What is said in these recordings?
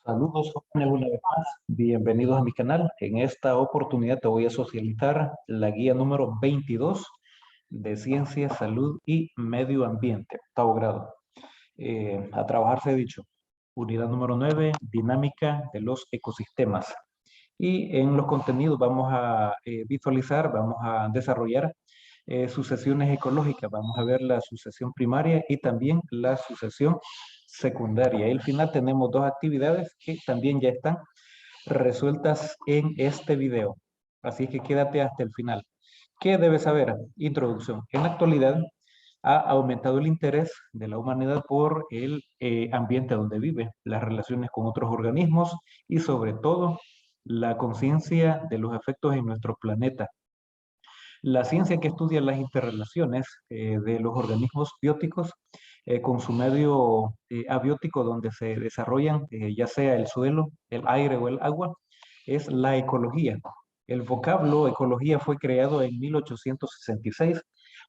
Saludos jóvenes una vez más, bienvenidos a mi canal. En esta oportunidad te voy a socializar la guía número 22 de Ciencia, Salud y Medio Ambiente, octavo grado. A trabajar se ha dicho. Unidad número 9, dinámica de los ecosistemas. Y en los contenidos vamos a visualizar, vamos a desarrollar sucesiones ecológicas. Vamos a ver la sucesión primaria y también la sucesión secundaria. Y al final tenemos dos actividades que también ya están resueltas en este video. Así que quédate hasta el final. ¿Qué debes saber? Introducción. En la actualidad ha aumentado el interés de la humanidad por el ambiente donde vive, las relaciones con otros organismos y sobre todo la conciencia de los efectos en nuestro planeta. La ciencia que estudia las interrelaciones de los organismos bióticos con su medio abiótico donde se desarrollan ya sea el suelo, el aire o el agua, es la ecología. El vocablo ecología fue creado en 1866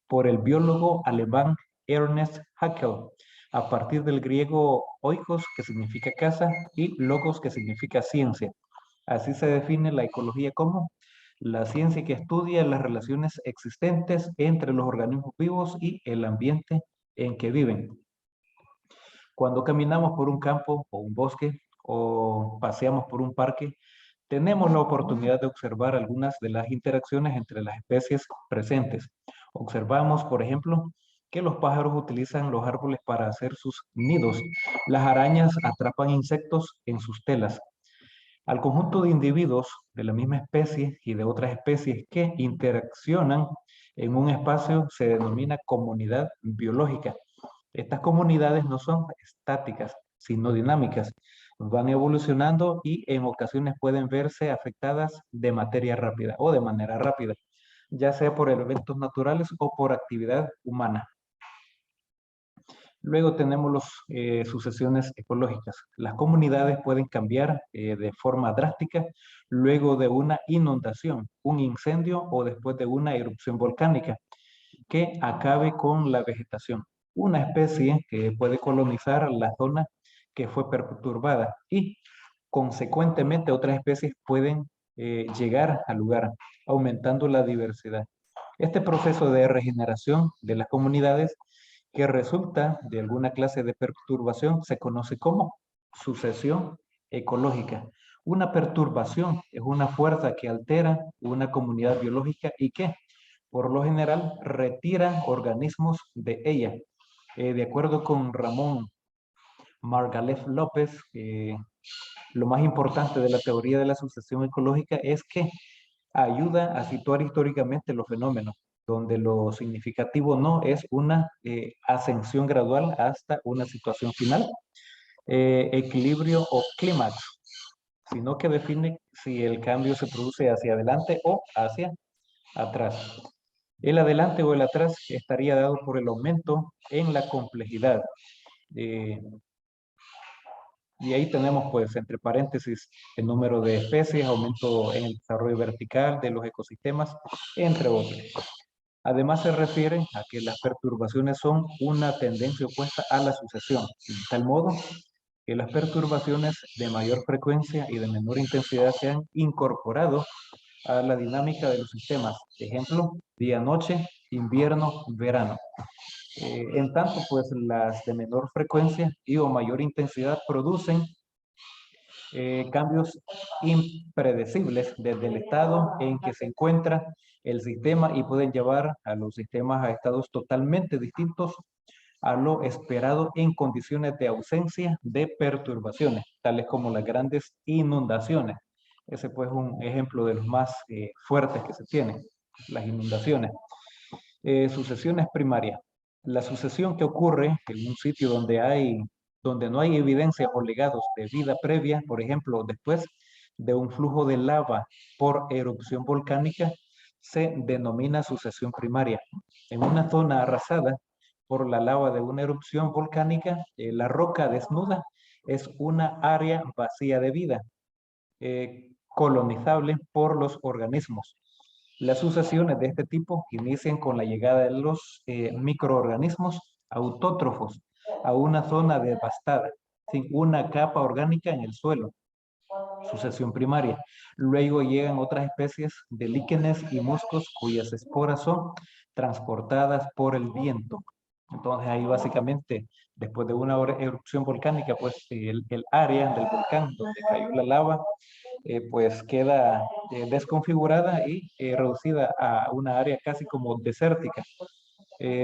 por el biólogo alemán Ernest Haeckel, a partir del griego oikos, que significa casa, y logos, que significa ciencia. Así se define la ecología como la ciencia que estudia las relaciones existentes entre los organismos vivos y el ambiente en que viven. Cuando caminamos por un campo o un bosque o paseamos por un parque, tenemos la oportunidad de observar algunas de las interacciones entre las especies presentes. Observamos, por ejemplo, que los pájaros utilizan los árboles para hacer sus nidos. Las arañas atrapan insectos en sus telas. Al conjunto de individuos de la misma especie y de otras especies que interaccionan en un espacio se denomina comunidad biológica. Estas comunidades no son estáticas, sino dinámicas. Van evolucionando y en ocasiones pueden verse afectadas de materia rápida o de manera rápida, ya sea por eventos naturales o por actividad humana. Luego tenemos las sucesiones ecológicas. Las comunidades pueden cambiar de forma drástica luego de una inundación, un incendio o después de una erupción volcánica que acabe con la vegetación. Una especie que puede colonizar la zona que fue perturbada y consecuentemente otras especies pueden llegar al lugar, aumentando la diversidad. Este proceso de regeneración de las comunidades que resulta de alguna clase de perturbación se conoce como sucesión ecológica. Una perturbación es una fuerza que altera una comunidad biológica y que, por lo general, retira organismos de ella. De acuerdo con Ramón Margalef López, lo más importante de la teoría de la sucesión ecológica es que ayuda a situar históricamente los fenómenos, donde lo significativo no es una ascensión gradual hasta una situación final, equilibrio o clímax, sino que define si el cambio se produce hacia adelante o hacia atrás. El adelante o el atrás estaría dado por el aumento en la complejidad. Y ahí tenemos, pues, entre paréntesis, el número de especies, aumento en el desarrollo vertical de los ecosistemas, entre otros. Además, se refiere a que las perturbaciones son una tendencia opuesta a la sucesión, de tal modo que las perturbaciones de mayor frecuencia y de menor intensidad se han incorporado a la dinámica de los sistemas. Ejemplo, día-noche, invierno, verano. En tanto, pues las de menor frecuencia y o mayor intensidad producen cambios impredecibles desde el estado en que se encuentra el sistema y pueden llevar a los sistemas a estados totalmente distintos a lo esperado en condiciones de ausencia de perturbaciones, tales como las grandes inundaciones. Ese pues es un ejemplo de los más fuertes que se tienen, las inundaciones. Sucesiones primarias. La sucesión que ocurre en un sitio donde no hay evidencia o legados de vida previa, por ejemplo, después de un flujo de lava por erupción volcánica, se denomina sucesión primaria. En una zona arrasada por la lava de una erupción volcánica, la roca desnuda es una área vacía de vida, colonizable por los organismos. Las sucesiones de este tipo inician con la llegada de los microorganismos autótrofos a una zona devastada. sin una capa orgánica en el suelo, sucesión primaria. Luego llegan otras especies de líquenes y musgos cuyas esporas son transportadas por el viento. Entonces ahí básicamente, después de una erupción volcánica, pues el área del volcán donde cayó la lava, pues queda desconfigurada y reducida a una área casi como desértica.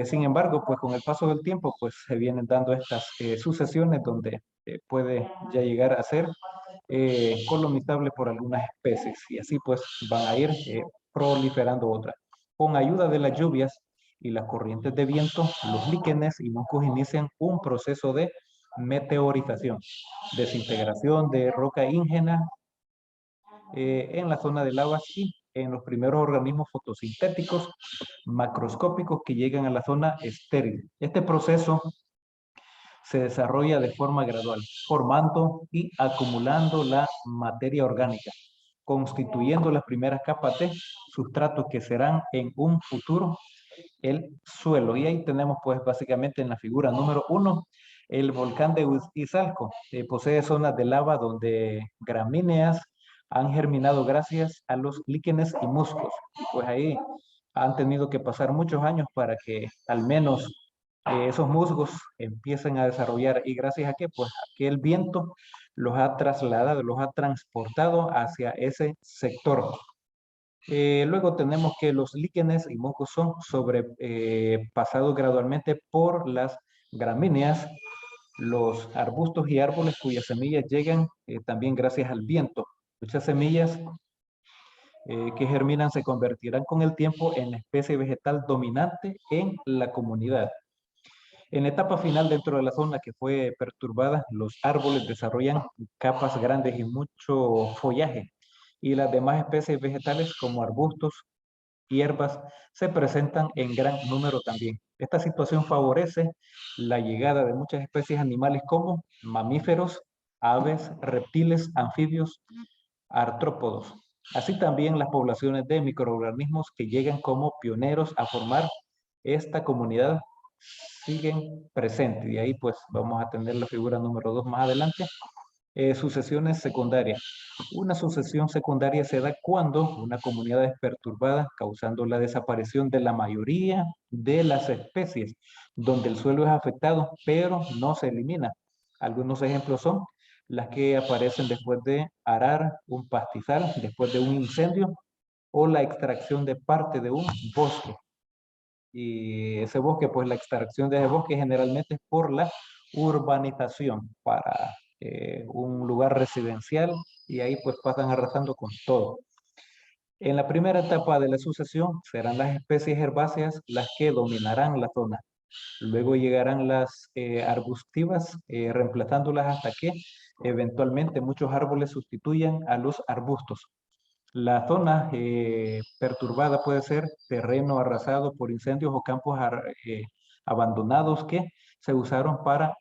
Sin embargo, pues con el paso del tiempo, pues se vienen dando estas sucesiones donde puede ya llegar a ser colonizable por algunas especies y así pues van a ir proliferando otras. Con ayuda de las lluvias y las corrientes de viento, los líquenes y musgos inician un proceso de meteorización, desintegración de roca ígnea en la zona de lavas y en los primeros organismos fotosintéticos macroscópicos que llegan a la zona estéril. Este proceso se desarrolla de forma gradual, formando y acumulando la materia orgánica, constituyendo las primeras capas de sustrato que serán en un futuro el suelo. Y ahí tenemos pues básicamente en la figura número 1 el volcán de Izalco. Posee zonas de lava donde gramíneas han germinado gracias a los líquenes y musgos. Y pues ahí han tenido que pasar muchos años para que al menos esos musgos empiecen a desarrollar. ¿Y gracias a qué? Pues a que el viento los ha trasladado, los ha transportado hacia ese sector. Luego tenemos que los líquenes y musgos son sobrepasados gradualmente por las gramíneas, los arbustos y árboles cuyas semillas llegan también gracias al viento. Muchas semillas que germinan se convertirán con el tiempo en la especie vegetal dominante en la comunidad. En la etapa final dentro de la zona que fue perturbada, los árboles desarrollan capas grandes y mucho follaje, y las demás especies vegetales como arbustos, hierbas, se presentan en gran número también. Esta situación favorece la llegada de muchas especies animales como mamíferos, aves, reptiles, anfibios, artrópodos. Así también las poblaciones de microorganismos que llegan como pioneros a formar esta comunidad siguen presentes. Y ahí pues vamos a tener la figura número 2 más adelante. Sucesiones secundarias. Una sucesión secundaria se da cuando una comunidad es perturbada, causando la desaparición de la mayoría de las especies, donde el suelo es afectado, pero no se elimina. Algunos ejemplos son las que aparecen después de arar un pastizal, después de un incendio o la extracción de parte de un bosque. Y ese bosque, pues la extracción de ese bosque generalmente es por la urbanización para un lugar residencial y ahí pues pasan arrasando con todo. En la primera etapa de la sucesión serán las especies herbáceas las que dominarán la zona. Luego llegarán las arbustivas, reemplazándolas hasta que eventualmente muchos árboles sustituyan a los arbustos. La zona perturbada puede ser terreno arrasado por incendios o campos abandonados que se usaron para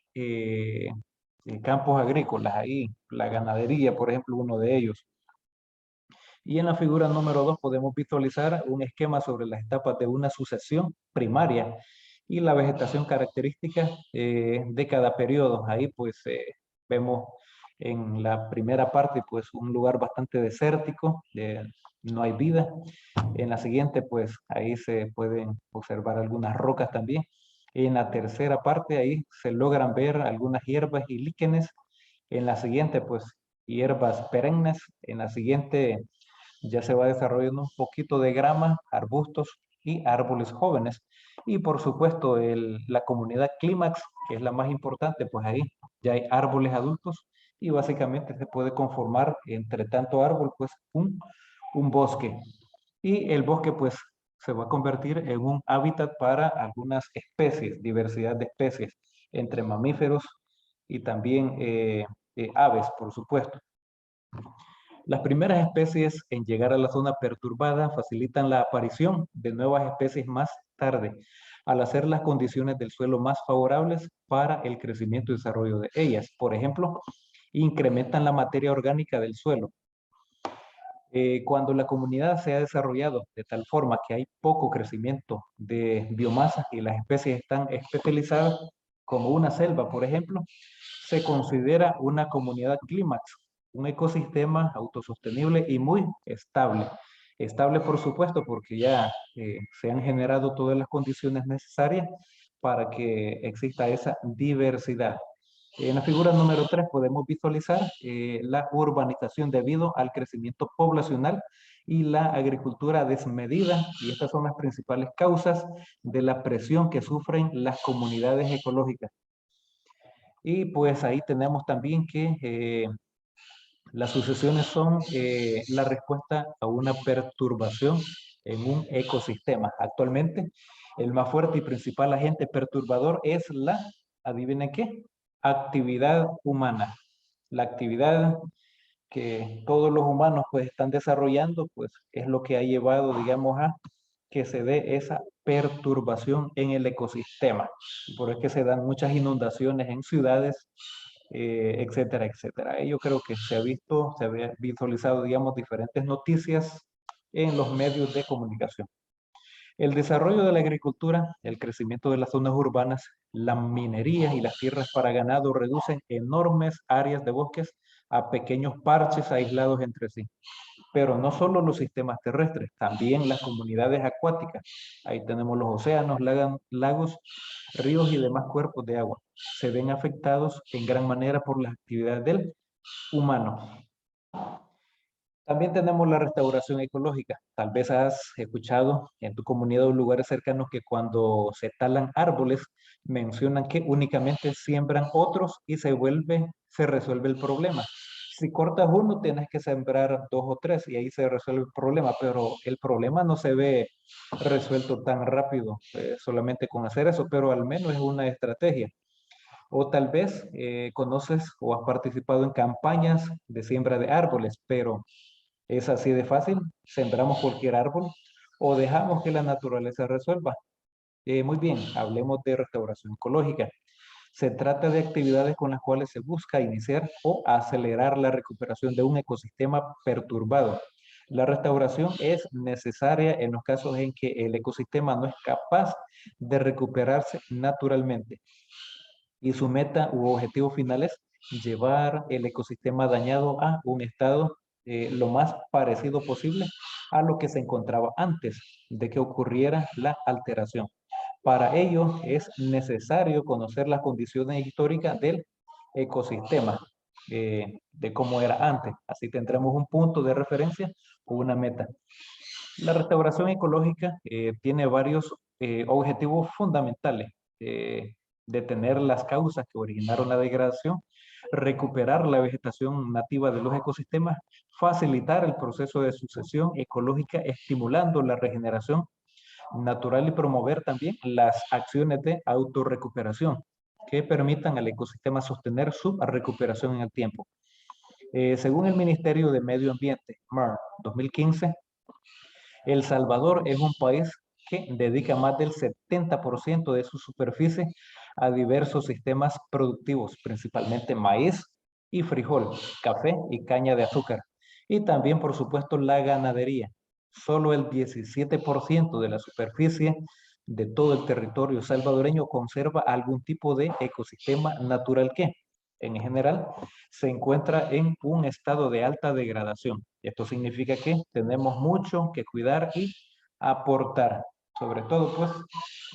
campos agrícolas. Ahí la ganadería, por ejemplo, uno de ellos. Y en la figura número 2 podemos visualizar un esquema sobre las etapas de una sucesión primaria y la vegetación característica de cada periodo. Ahí pues vemos en la primera parte pues un lugar bastante desértico, no hay vida. En la siguiente pues ahí se pueden observar algunas rocas también. En la tercera parte ahí se logran ver algunas hierbas y líquenes. En la siguiente pues hierbas perennes. En la siguiente ya se va desarrollando un poquito de grama, arbustos y árboles jóvenes. Y por supuesto, la comunidad clímax, que es la más importante, pues ahí ya hay árboles adultos y básicamente se puede conformar entre tanto árbol, pues un bosque. Y el bosque, pues, se va a convertir en un hábitat para algunas especies, diversidad de especies, entre mamíferos y también aves, por supuesto. Las primeras especies en llegar a la zona perturbada facilitan la aparición de nuevas especies más tarde, al hacer las condiciones del suelo más favorables para el crecimiento y desarrollo de ellas. Por ejemplo, incrementan la materia orgánica del suelo. Cuando la comunidad se ha desarrollado de tal forma que hay poco crecimiento de biomasa y las especies están especializadas, como una selva, por ejemplo, se considera una comunidad clímax, un ecosistema autosostenible y muy estable. Estable, por supuesto, porque ya se han generado todas las condiciones necesarias para que exista esa diversidad. En la figura número 3 podemos visualizar la urbanización debido al crecimiento poblacional y la agricultura desmedida, y estas son las principales causas de la presión que sufren las comunidades ecológicas. Y pues ahí tenemos también que las sucesiones son la respuesta a una perturbación en un ecosistema. Actualmente, el más fuerte y principal agente perturbador es la, adivinen qué, actividad humana. La actividad que todos los humanos pues están desarrollando, pues es lo que ha llevado, digamos, a que se dé esa perturbación en el ecosistema. Por eso es que se dan muchas inundaciones en ciudades, etcétera, etcétera. Yo creo que se ha visto, se había visualizado, digamos, diferentes noticias en los medios de comunicación. El desarrollo de la agricultura, el crecimiento de las zonas urbanas, la minería y las tierras para ganado reducen enormes áreas de bosques a pequeños parches aislados entre sí. Pero no solo los sistemas terrestres, también las comunidades acuáticas. Ahí tenemos los océanos, lagos, ríos y demás cuerpos de agua. Se ven afectados en gran manera por las actividades del humano. También tenemos la restauración ecológica. Tal vez has escuchado en tu comunidad o lugares cercanos que cuando se talan árboles, mencionan que únicamente siembran otros y se resuelve el problema. Si cortas uno, tienes que sembrar dos o tres y ahí se resuelve el problema, pero el problema no se ve resuelto tan rápido, solamente con hacer eso, pero al menos es una estrategia. O tal vez conoces o has participado en campañas de siembra de árboles, pero es así de fácil. Sembramos cualquier árbol o dejamos que la naturaleza resuelva. Muy bien, hablemos de restauración ecológica. Se trata de actividades con las cuales se busca iniciar o acelerar la recuperación de un ecosistema perturbado. La restauración es necesaria en los casos en que el ecosistema no es capaz de recuperarse naturalmente y su meta u objetivo final es llevar el ecosistema dañado a un estado lo más parecido posible a lo que se encontraba antes de que ocurriera la alteración. Para ello es necesario conocer las condiciones históricas del ecosistema, de cómo era antes. Así tendremos un punto de referencia o una meta. La restauración ecológica tiene varios objetivos fundamentales. Detener las causas que originaron la degradación, recuperar la vegetación nativa de los ecosistemas, facilitar el proceso de sucesión ecológica, estimulando la regeneración natural y promover también las acciones de autorrecuperación que permitan al ecosistema sostener su recuperación en el tiempo. Según el Ministerio de Medio Ambiente, MAR 2015, El Salvador es un país que dedica más del 70% de su superficie a diversos sistemas productivos, principalmente maíz y frijol, café y caña de azúcar. Y también, por supuesto, la ganadería. Solo el 17% de la superficie de todo el territorio salvadoreño conserva algún tipo de ecosistema natural que, en general, se encuentra en un estado de alta degradación. Esto significa que tenemos mucho que cuidar y aportar. Sobre todo, pues,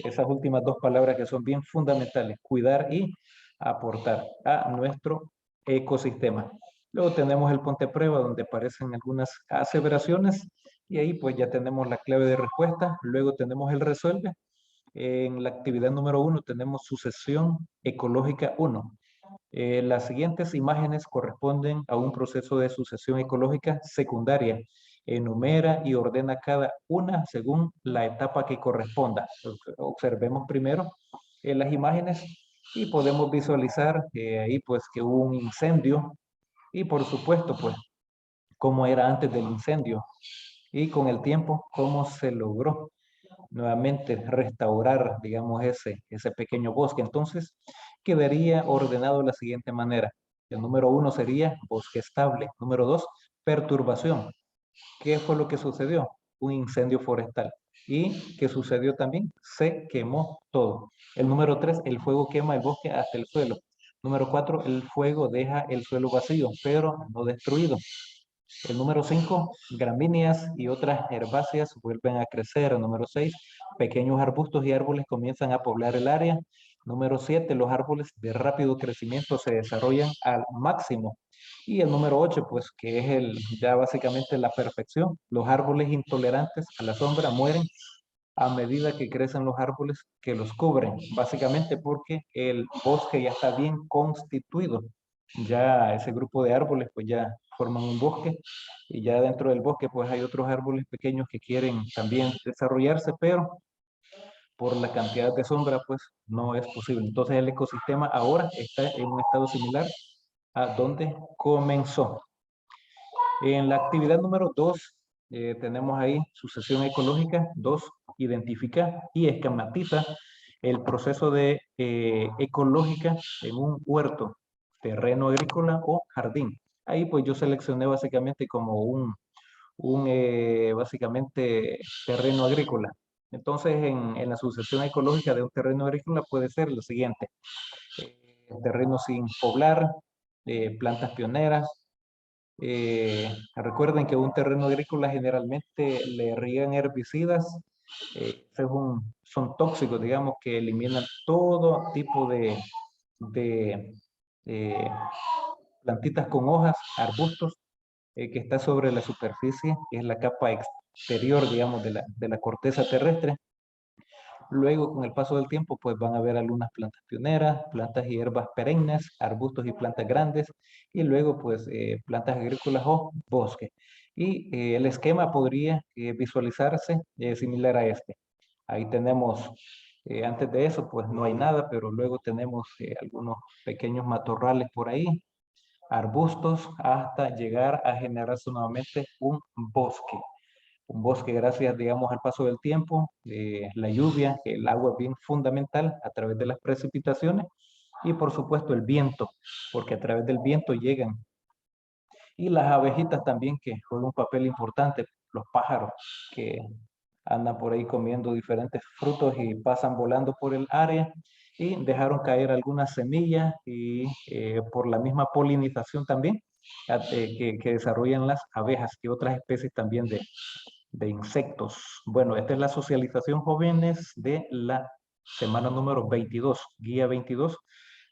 esas últimas dos palabras que son bien fundamentales, cuidar y aportar a nuestro ecosistema. Luego tenemos el ponte prueba donde aparecen algunas aseveraciones y ahí pues ya tenemos la clave de respuesta. Luego tenemos el resuelve. En la actividad número 1 tenemos sucesión ecológica 1. Las siguientes imágenes corresponden a un proceso de sucesión ecológica secundaria. Enumera y ordena cada una según la etapa que corresponda. Observemos primero las imágenes y podemos visualizar ahí pues que hubo un incendio y por supuesto pues cómo era antes del incendio y con el tiempo cómo se logró nuevamente restaurar, digamos, ese pequeño bosque. Entonces, quedaría ordenado de la siguiente manera. El número 1 sería bosque estable. Número 2, perturbación. ¿Qué fue lo que sucedió? Un incendio forestal. ¿Y qué sucedió también? Se quemó todo. El número 3, el fuego quema el bosque hasta el suelo. Número 4, el fuego deja el suelo vacío, pero no destruido. El número 5, gramíneas y otras herbáceas vuelven a crecer. El número 6, pequeños arbustos y árboles comienzan a poblar el área. Número 7, los árboles de rápido crecimiento se desarrollan al máximo. Y el número 8, pues que es ya básicamente la perfección. Los árboles intolerantes a la sombra mueren a medida que crecen los árboles que los cubren, básicamente porque el bosque ya está bien constituido. Ya ese grupo de árboles pues ya forman un bosque y ya dentro del bosque pues hay otros árboles pequeños que quieren también desarrollarse, pero por la cantidad de sombra pues no es posible. Entonces el ecosistema ahora está en un estado similar a donde comenzó. En la actividad número 2 tenemos ahí sucesión ecológica. 2, identifica y esquematiza el proceso de ecológica en un huerto, terreno agrícola o jardín. Ahí pues yo seleccioné básicamente como básicamente terreno agrícola. Entonces en la sucesión ecológica de un terreno agrícola puede ser lo siguiente. Terreno sin poblar, plantas pioneras. Recuerden que un terreno agrícola generalmente le riegan herbicidas, son tóxicos, digamos, que eliminan todo tipo de, eh, plantitas con hojas, arbustos, que está sobre la superficie, que es la capa exterior, digamos, de la corteza terrestre. Luego, con el paso del tiempo, pues van a haber algunas plantas pioneras, plantas y hierbas perennes, arbustos y plantas grandes, y luego, pues, plantas agrícolas o bosque. Y el esquema podría visualizarse similar a este. Ahí tenemos, antes de eso, pues no hay nada, pero luego tenemos algunos pequeños matorrales por ahí, arbustos, hasta llegar a generarse nuevamente un bosque. Un bosque gracias, digamos, al paso del tiempo, la lluvia, el agua es bien fundamental a través de las precipitaciones y por supuesto el viento, porque a través del viento llegan. Y las abejitas también que juegan un papel importante, los pájaros que andan por ahí comiendo diferentes frutos y pasan volando por el área y dejaron caer algunas semillas y por la misma polinización también que desarrollan las abejas y otras especies también de insectos. Bueno, esta es la socialización jóvenes de la semana número 22, guía 22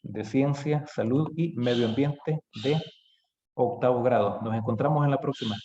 de ciencia, salud y medio ambiente de octavo grado. Nos encontramos en la próxima.